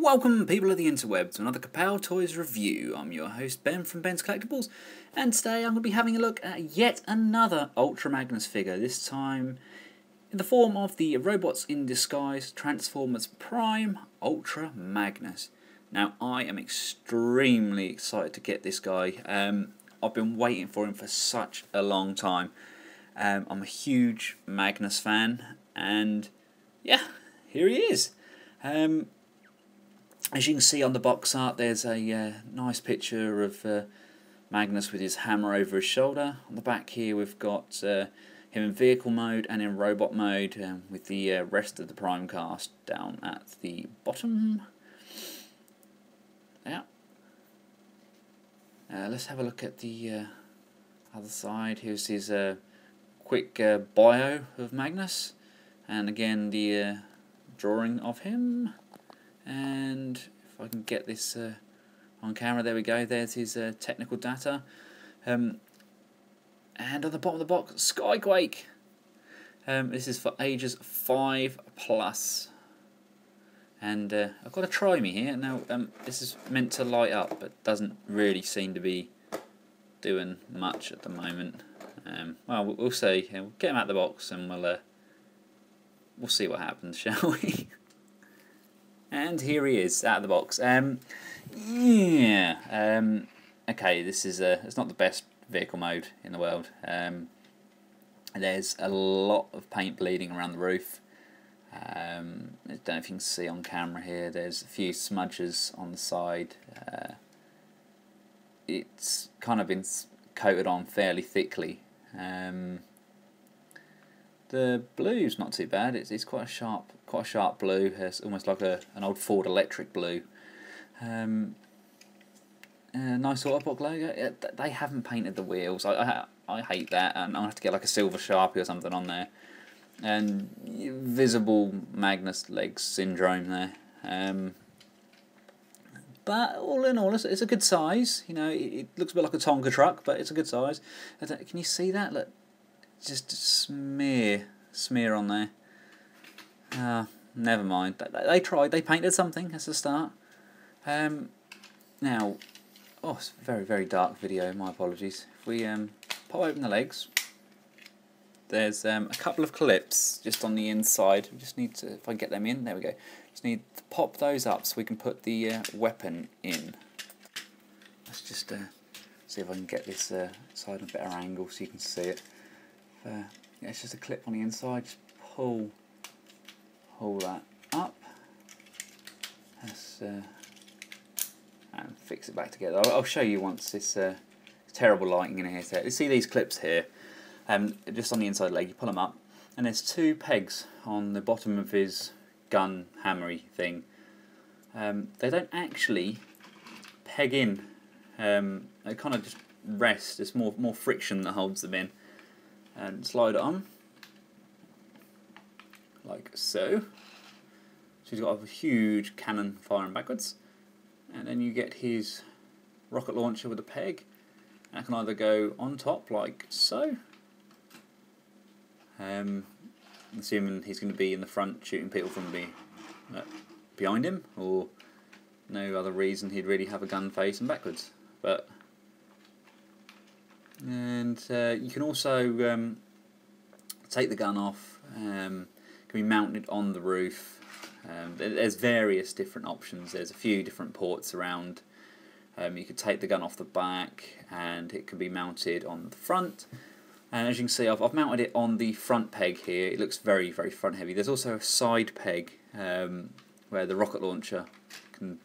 Welcome, people of the interweb, to another Kapowtoys review. I'm your host, Ben from Ben's Collectibles, and today I'm going to be having a look at yet another Ultra Magnus figure, this time in the form of the Robots in Disguise Transformers Prime Ultra Magnus. Now, I am extremely excited to get this guy. I've been waiting for him for such a long time. I'm a huge Magnus fan, and yeah, here he is. As you can see on the box art, there's a nice picture of Magnus with his hammer over his shoulder. On the back here we've got him in vehicle mode and in robot mode, with the rest of the Prime cast down at the bottom. Yeah. Let's have a look at the other side. Here's his quick bio of Magnus, and again the drawing of him. And if I can get this on camera, there we go, there's his technical data. And on the bottom of the box, Skyquake. This is for ages 5+. And I've got a try me here. Now, this is meant to light up, but doesn't really seem to be doing much at the moment. Well, we'll see. We'll get him out of the box and we'll see what happens, shall we? And here he is, out of the box. Okay, this is it's not the best vehicle mode in the world. There's a lot of paint bleeding around the roof. I don't know if you can see on camera here. There's a few smudges on the side. It's kind of been coated on fairly thickly. The blue's not too bad. It's quite a sharp blue. It's almost like an old Ford electric blue. Nice Autobot logo. They haven't painted the wheels. I hate that. And I'll have to get like a silver Sharpie or something on there. And visible Magnus legs syndrome there. But all in all, it's a good size. You know, it looks a bit like a Tonka truck, but it's a good size. Can you see that? Look. Just smear on there. Never mind. They tried. They painted something. That's the start. Now, it's a very dark video. My apologies. If we pop open the legs, there's a couple of clips just on the inside. We just need to, if I can get them in, there we go. Just need to pop those up so we can put the weapon in. Let's just see if I can get this side on a better angle so you can see it. Yeah, it's just a clip on the inside. Just pull that up. Let's and fix it back together. I'll show you once this terrible lighting in here. So you see these clips here, just on the inside leg. You pull them up, and there's two pegs on the bottom of his gun hammery thing. They don't actually peg in. They kind of just rest. There's more friction that holds them in. And slide it on, like so. So he's got a huge cannon firing backwards, and then you get his rocket launcher with a peg, and it can either go on top like so. Assuming he's going to be in the front shooting people from behind him, or no other reason he'd really have a gun facing backwards. And you can also take the gun off. Can be mounted on the roof. There's various different options. There's a few different ports around. You could take the gun off the back, and it can be mounted on the front. And as you can see, I've mounted it on the front peg here. It looks very front heavy. There's also a side peg where the rocket launcher can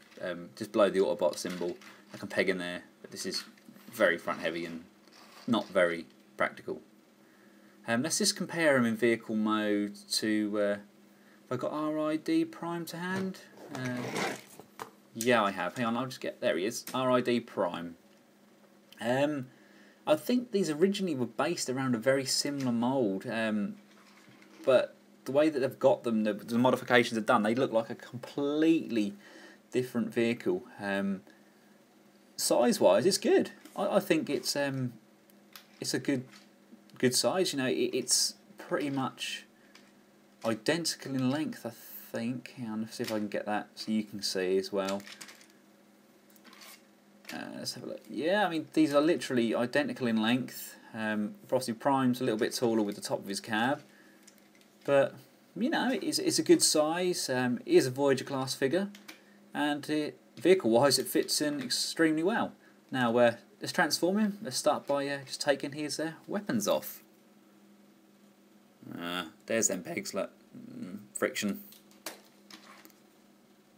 just below the Autobot symbol. I can peg in there, but this is very front heavy and not very practical. Let's just compare him in vehicle mode to. Have I got RID Prime to hand? Yeah, I have. Hang on, I'll just get. There he is. RID Prime. I think these originally were based around a very similar mould, but the way that they've got them, the modifications are done, they look like a completely different vehicle. Size-wise, it's good. I think it's a good size. You know, it's pretty much identical in length. I think. Hang on, let's see if I can get that so you can see as well. Let's have a look. Yeah, I mean, these are literally identical in length. Obviously Prime's a little bit taller with the top of his cab, but you know, it's a good size. It is a Voyager class figure, and vehicle wise it fits in extremely well. Now let's transform him. Let's start by just taking his weapons off. There's them pegs, look. Friction.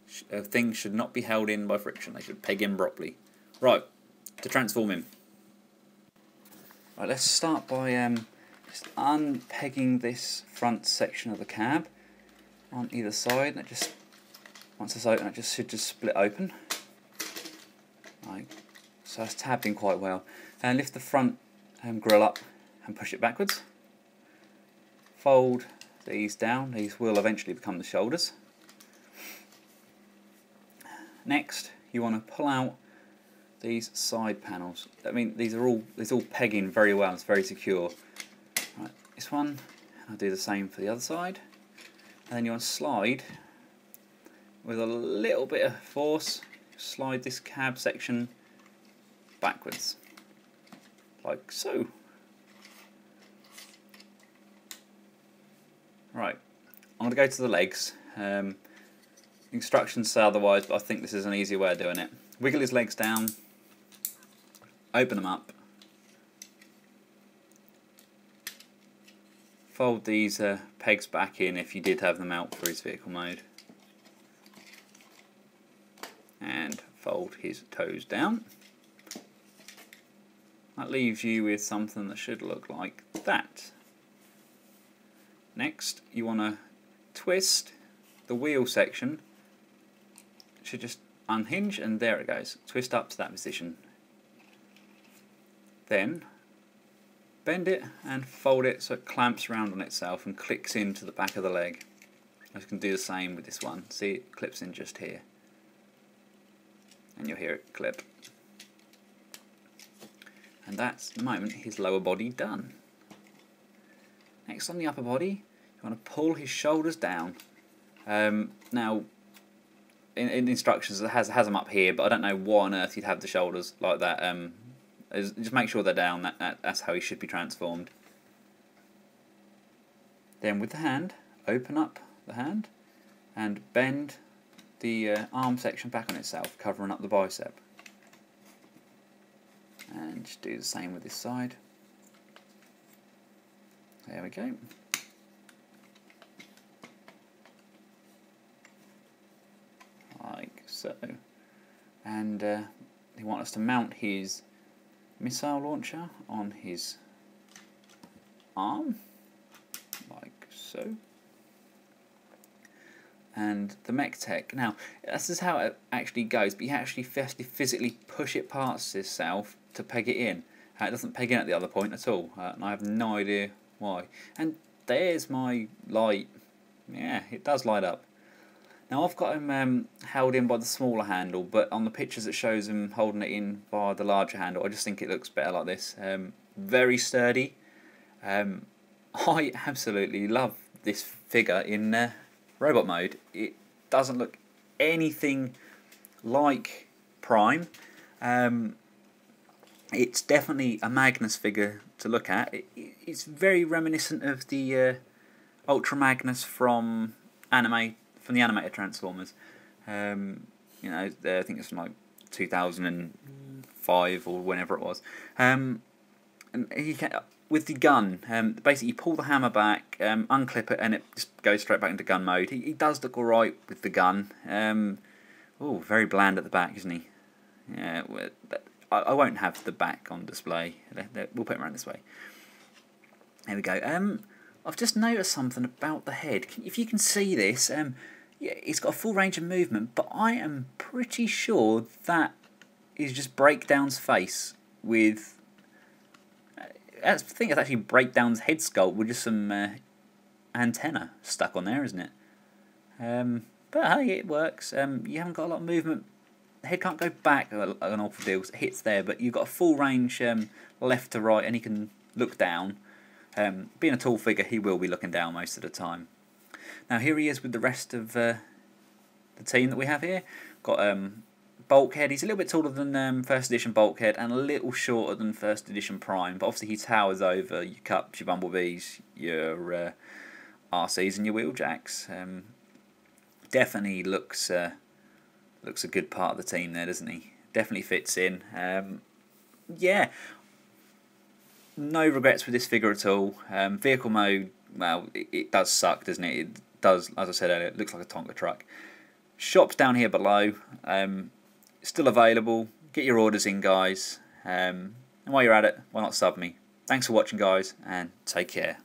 Things should not be held in by friction, they should peg in properly. Right, to transform him. Right, let's start by just unpegging this front section of the cab on either side. And once it's open, it should just split open. Right, so that's tabbed in quite well. And lift the front grille up and push it backwards. Fold these down. These will eventually become the shoulders. Next, you want to pull out these side panels. I mean, these all peg in very well. It's very secure. Right, this one, I'll do the same for the other side. And then you want to slide with a little bit of force. Slide this cab section backwards, like so. Right, I'm going to go to the legs. Instructions say otherwise, but I think this is an easier way of doing it. Wiggle his legs down, open them up, fold these pegs back in if you did have them out for his vehicle mode, and fold his toes down. That leaves you with something that should look like that. Next, you want to twist the wheel section. It should just unhinge, and there it goes. Twist up to that position. Then bend it and fold it so it clamps around on itself and clicks into the back of the leg. I can do the same with this one. See, it clips in just here. And you'll hear it clip. And that's the moment his lower body done. Next, on the upper body, you want to pull his shoulders down. Now, in instructions it has them up here, but I don't know why on earth you'd have the shoulders like that. Just make sure they're down. That's how he should be transformed. Then with the hand, open up the hand and bend the arm section back on itself, covering up the bicep. And just do the same with this side. There we go. Like so. And they want us to mount his missile launcher on his arm, like so. And the mech tech. Now, this is how it actually goes, but you actually have to physically push it past itself to peg it in. It doesn't peg in at the other point at all, and I have no idea why. And there's my light. Yeah, it does light up. Now I've got him held in by the smaller handle, but on the pictures it shows him holding it in by the larger handle. I just think it looks better like this. Very sturdy. I absolutely love this figure in robot mode. It doesn't look anything like Prime. It's definitely a Magnus figure to look at. It's very reminiscent of the Ultra Magnus from the animated Transformers. You know, I think it's from like 2005 or whenever it was. And he can, with the gun, basically you pull the hammer back, unclip it, and it just goes straight back into gun mode. He does look alright with the gun. Oh, very bland at the back, isn't he? Yeah, I won't have the back on display. We'll put him around this way. There we go. I've just noticed something about the head. If you can see this, yeah, it's got a full range of movement, but I am pretty sure that is just Breakdown's face with... I think it's actually Breakdown's head sculpt with just some antenna stuck on there, isn't it? But hey, it works. You haven't got a lot of movement. The head can't go back an awful deal, so it hits there, but you've got a full range left to right, and he can look down. Being a tall figure, he will be looking down most of the time. Now here he is with the rest of the team that we have here. Got Bulkhead. He's a little bit taller than first edition Bulkhead and a little shorter than first edition Prime, but obviously he towers over your Cups, your Bumblebees, your RCs and your Wheeljacks. Definitely looks a good part of the team there, doesn't he? Definitely fits in. Yeah, no regrets with this figure at all. Vehicle mode, well, it does suck, doesn't it? It does, as I said earlier, it looks like a Tonka truck. Shop's down here below. Still available. Get your orders in, guys. And while you're at it, why not sub me? Thanks for watching, guys, and take care.